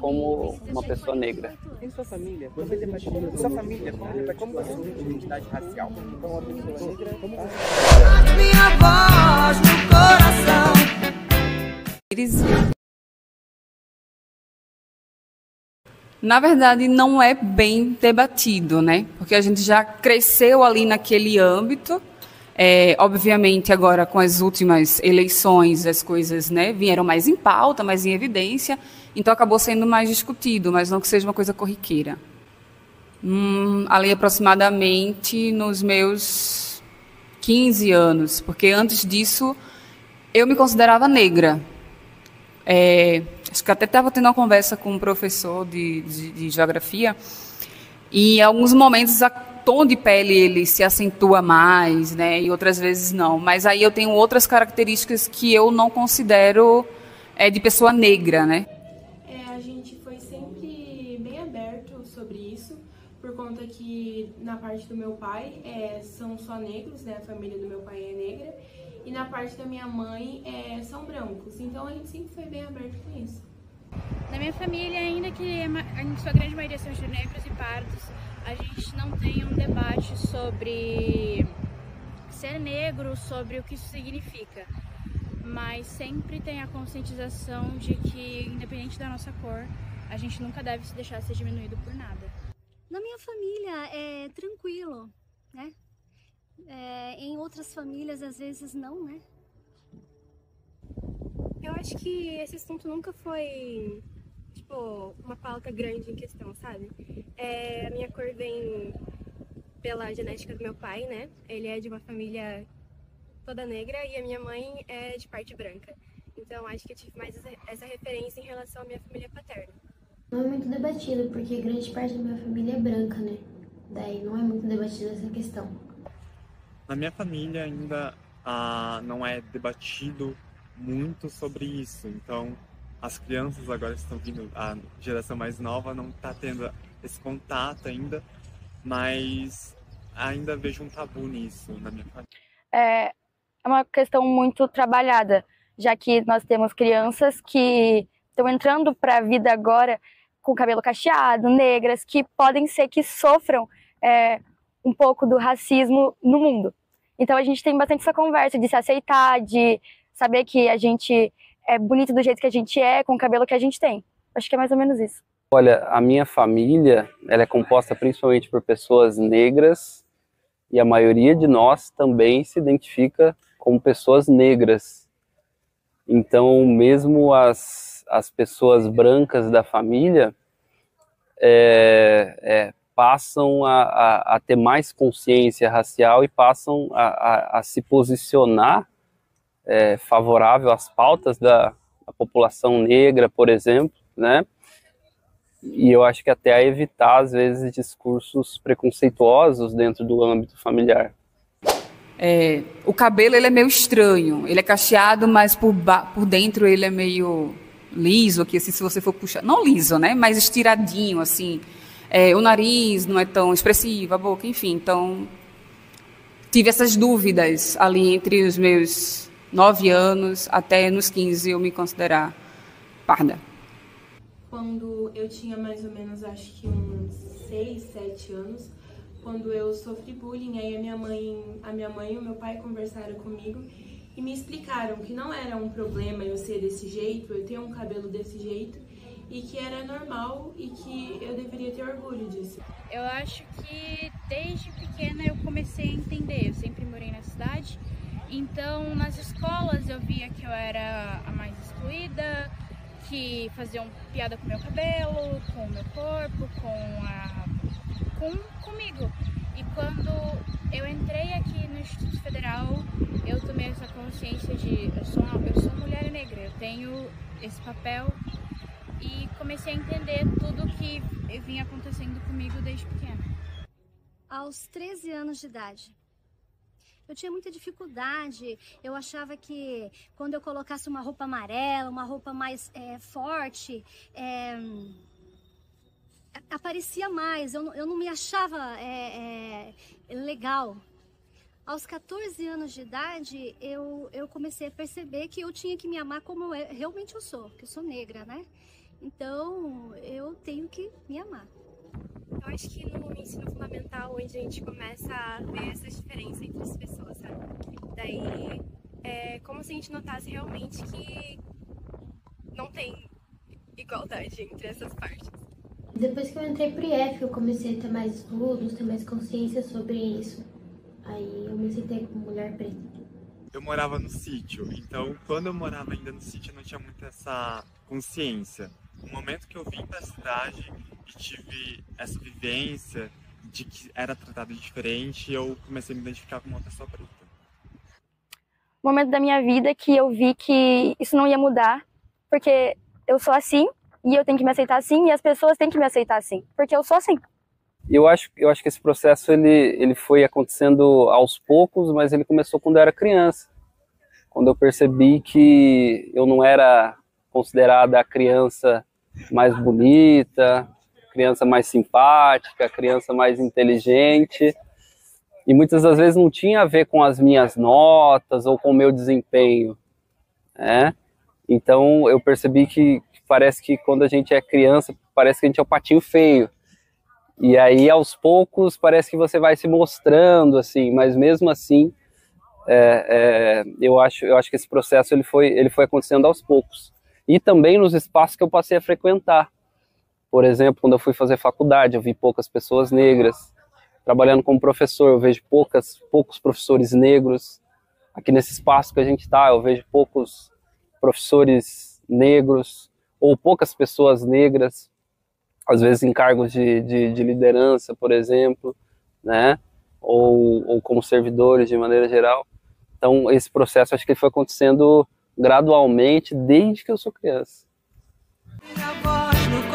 como uma pessoa negra. Em sua família, como você sente identidade racial? Então, uma pessoa negra, como você... Minha voz no coração. Na verdade, não é bem debatido, né? Porque a gente já cresceu ali naquele âmbito. Obviamente, agora com as últimas eleições, as coisas, né, vieram mais em pauta, mais em evidência. Então, acabou sendo mais discutido, mas não que seja uma coisa corriqueira. Ali, aproximadamente, nos meus 15 anos. Porque antes disso, eu me considerava negra. Acho que até estava tendo uma conversa com um professor de geografia, e em alguns momentos a tom de pele ele se acentua mais, né, e outras vezes não. Mas aí eu tenho outras características que eu não considero de pessoa negra, né? A gente foi sempre bem aberto sobre isso, por conta que na parte do meu pai são só negros, né, a família do meu pai é negra. E na parte da minha mãe são brancos, então a gente sempre foi bem aberto com isso. Na minha família, ainda que a sua grande maioria sejam negros e pardos, a gente não tem um debate sobre ser negro, sobre o que isso significa. Mas sempre tem a conscientização de que, independente da nossa cor, a gente nunca deve se deixar ser diminuído por nada. Na minha família é tranquilo, né? Em outras famílias, às vezes, não, né? Eu acho que esse assunto nunca foi, tipo, uma pauta grande em questão, sabe? A minha cor vem pela genética do meu pai, né? Ele é de uma família toda negra e a minha mãe é de parte branca. Então, acho que eu tive mais essa referência em relação à minha família paterna. Não é muito debatido, porque grande parte da minha família é branca, né? Daí não é muito debatida essa questão. Na minha família ainda não é debatido muito sobre isso, então as crianças agora estão vindo, a geração mais nova não está tendo esse contato ainda, mas ainda vejo um tabu nisso na minha família. É uma questão muito trabalhada, já que nós temos crianças que estão entrando para a vida agora com cabelo cacheado, negras, que podem ser que sofram um pouco do racismo no mundo. Então a gente tem bastante essa conversa de se aceitar, de saber que a gente é bonito do jeito que a gente é, com o cabelo que a gente tem. Acho que é mais ou menos isso. Olha, a minha família, ela é composta principalmente por pessoas negras, e a maioria de nós também se identifica como pessoas negras. Então, mesmo as pessoas brancas da família passam a ter mais consciência racial e passam a se posicionar favorável às pautas da população negra, por exemplo, né? E eu acho que até a evitar, às vezes, discursos preconceituosos dentro do âmbito familiar. O cabelo ele é meio estranho, ele é cacheado, mas por dentro ele é meio liso, que assim, se você for puxar, não liso, né, mas estiradinho, assim. O nariz não é tão expressivo, a boca, enfim. Então, tive essas dúvidas ali entre os meus 9 anos até nos 15 eu me considerar parda. Quando eu tinha mais ou menos, acho que uns 6, 7 anos, quando eu sofri bullying, aí a minha mãe e o meu pai conversaram comigo e me explicaram que não era um problema eu ser desse jeito, eu ter um cabelo desse jeito, e que era normal e que eu deveria ter orgulho disso. Eu acho que desde pequena eu comecei a entender, eu sempre morei na cidade, então nas escolas eu via que eu era a mais excluída, que faziam piada com o meu cabelo, com o meu corpo, comigo. E quando eu entrei aqui no Instituto Federal, eu tomei essa consciência de eu sou mulher negra, eu tenho esse papel e comecei a entender tudo que vinha acontecendo comigo desde pequena. Aos 13 anos de idade, eu tinha muita dificuldade, eu achava que quando eu colocasse uma roupa amarela, uma roupa mais forte, aparecia mais, eu não me achava legal. Aos 14 anos de idade, eu comecei a perceber que eu tinha que me amar como realmente eu sou, que eu sou negra, né? Então, eu tenho que me amar. Eu acho que no ensino fundamental, onde a gente começa a ver essa diferença entre as pessoas, sabe? Daí, é como se a gente notasse realmente que não tem igualdade entre essas partes. Depois que eu entrei pro IF, eu comecei a ter mais estudos, ter mais consciência sobre isso. Aí eu me aceitei como mulher preta. Eu morava no sítio, então quando eu morava ainda no sítio eu não tinha muito essa consciência. No momento que eu vim pra cidade e tive essa vivência de que era tratado diferente, eu comecei a me identificar como uma pessoa preta. Momento da minha vida que eu vi que isso não ia mudar, porque eu sou assim e eu tenho que me aceitar assim e as pessoas têm que me aceitar assim, porque eu sou assim. Eu acho que esse processo ele foi acontecendo aos poucos, mas ele começou quando eu era criança. Quando eu percebi que eu não era considerada a criança mais bonita, criança mais simpática, criança mais inteligente. E muitas das vezes não tinha a ver com as minhas notas ou com o meu desempenho, né? Então eu percebi que parece que quando a gente é criança, parece que a gente é o patinho feio. E aí, aos poucos, parece que você vai se mostrando, assim, mas mesmo assim, eu acho que esse processo ele foi acontecendo aos poucos. E também nos espaços que eu passei a frequentar. Por exemplo, quando eu fui fazer faculdade, eu vi poucas pessoas negras. Trabalhando como professor, eu vejo poucos professores negros. Aqui nesse espaço que a gente está, eu vejo poucos professores negros, ou poucas pessoas negras, às vezes em cargos de liderança, por exemplo, né? Ou como servidores de maneira geral. Então, esse processo acho que foi acontecendo gradualmente desde que eu sou criança. Minha voz no